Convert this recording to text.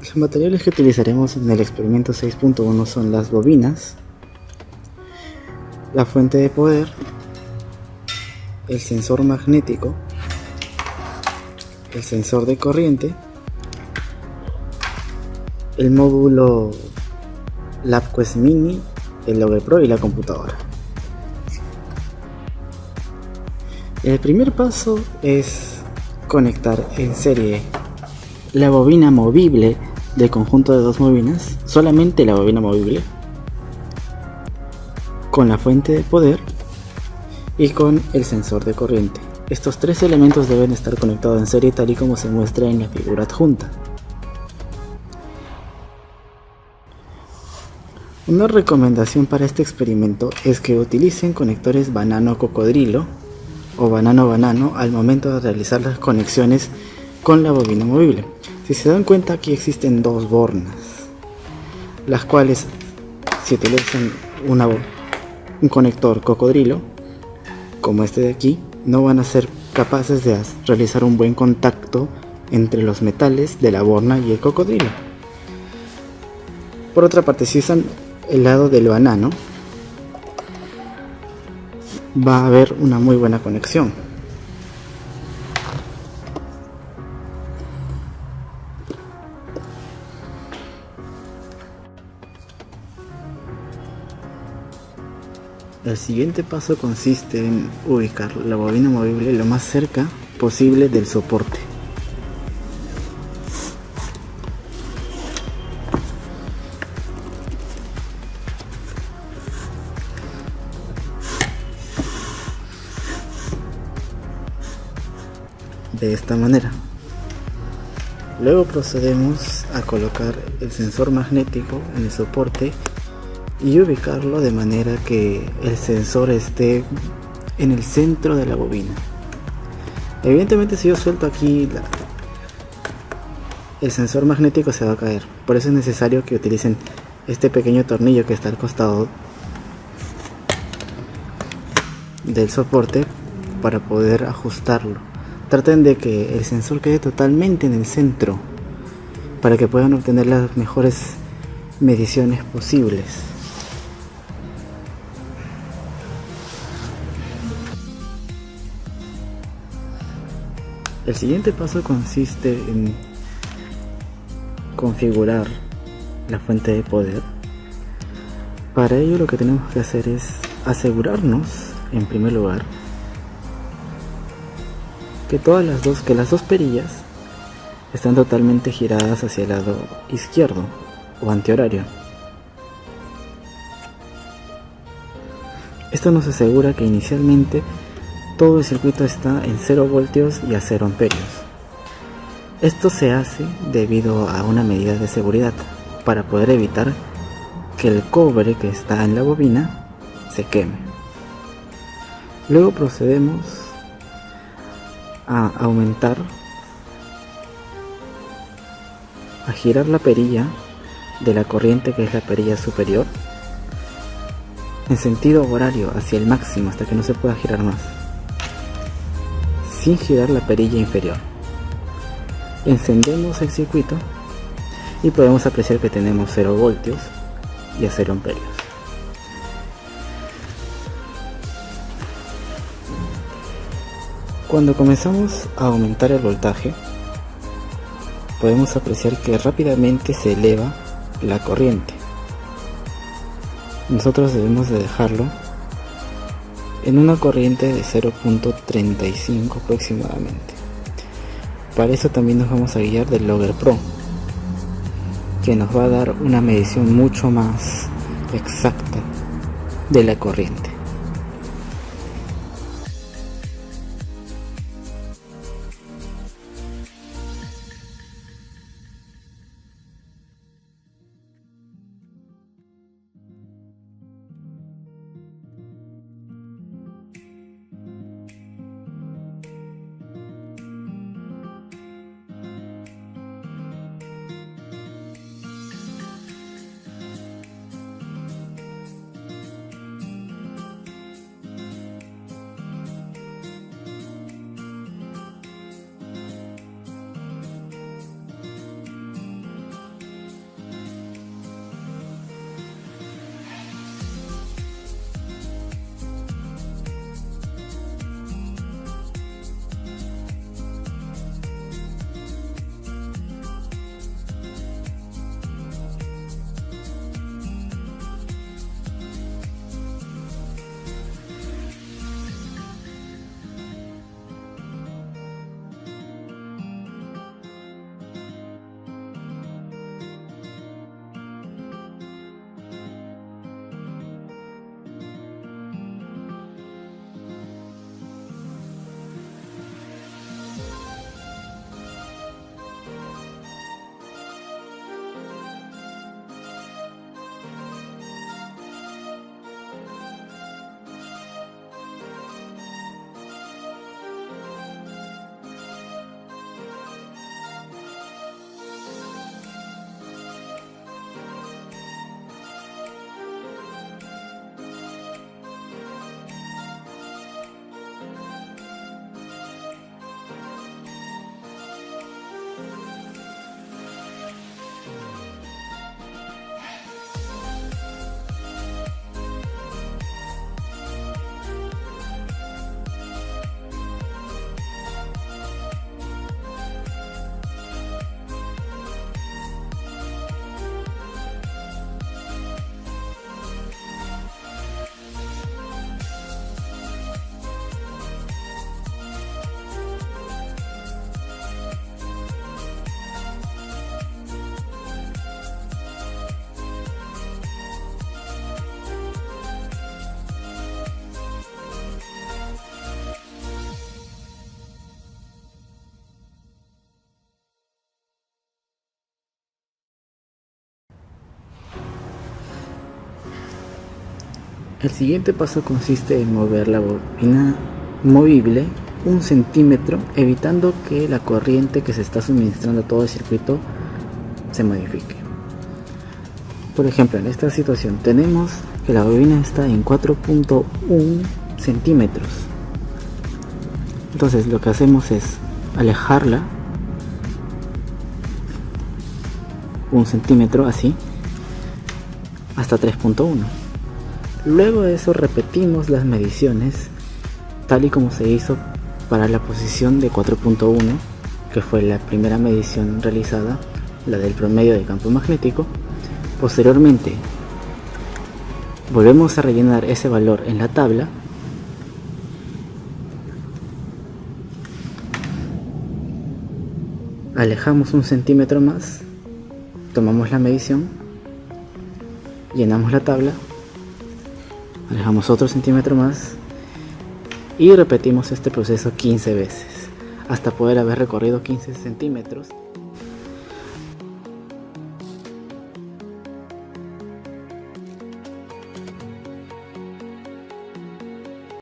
Los materiales que utilizaremos en el experimento 6.1 son las bobinas, la fuente de poder, el sensor magnético, el sensor de corriente, el módulo LabQuest Mini, el Logger Pro y la computadora. El primer paso es conectar en serie la bobina movible del conjunto de dos bobinas, solamente la bobina movible, con la fuente de poder y con el sensor de corriente. Estos tres elementos deben estar conectados en serie tal y como se muestra en la figura adjunta. Una recomendación para este experimento es que utilicen conectores banano-cocodrilo o banano-banano al momento de realizar las conexiones con la bobina movible. Si se dan cuenta, aquí existen dos bornas, las cuales, si utilizan un conector cocodrilo como este de aquí, no van a ser capaces de realizar un buen contacto entre los metales de la borna y el cocodrilo. Por otra parte, si usan el lado del banano, va a haber una muy buena conexión. El siguiente paso consiste en ubicar la bobina movible lo más cerca posible del soporte. De esta manera. Luego procedemos a colocar el sensor magnético en el soporte y ubicarlo de manera que el sensor esté en el centro de la bobina. Evidentemente, si yo suelto aquí el sensor magnético se va a caer, por eso es necesario que utilicen este pequeño tornillo que está al costado del soporte para poder ajustarlo. Traten de que el sensor quede totalmente en el centro para que puedan obtener las mejores mediciones posibles. El siguiente paso consiste en configurar la fuente de poder. Para ello lo que tenemos que hacer es asegurarnos, en primer lugar, que las dos perillas están totalmente giradas hacia el lado izquierdo o antihorario. Esto nos asegura que inicialmente todo el circuito está en 0 voltios y a 0 amperios. Esto se hace debido a una medida de seguridad para poder evitar que el cobre que está en la bobina se queme. Luego procedemos a girar la perilla de la corriente, que es la perilla superior, en sentido horario hacia el máximo hasta que no se pueda girar más, sin girar la perilla inferior. Encendemos el circuito y podemos apreciar que tenemos 0 voltios y a 0 amperios. Cuando comenzamos a aumentar el voltaje, podemos apreciar que rápidamente se eleva la corriente. Nosotros debemos de dejarlo en una corriente de 0.35 aproximadamente. Para eso también nos vamos a guiar del Logger Pro, que nos va a dar una medición mucho más exacta de la corriente. El siguiente paso consiste en mover la bobina movible 1 centímetro, evitando que la corriente que se está suministrando a todo el circuito se modifique. Por ejemplo, en esta situación tenemos que la bobina está en 4.1 centímetros. Entonces lo que hacemos es alejarla 1 centímetro, así, hasta 3.1. Luego de eso repetimos las mediciones tal y como se hizo para la posición de 4.1, que fue la primera medición realizada, la del promedio de campo magnético. Posteriormente volvemos a rellenar ese valor en la tabla alejamos 1 centímetro más, tomamos la medición, llenamos la tabla, alejamos otro centímetro más y repetimos este proceso 15 veces hasta poder haber recorrido 15 centímetros.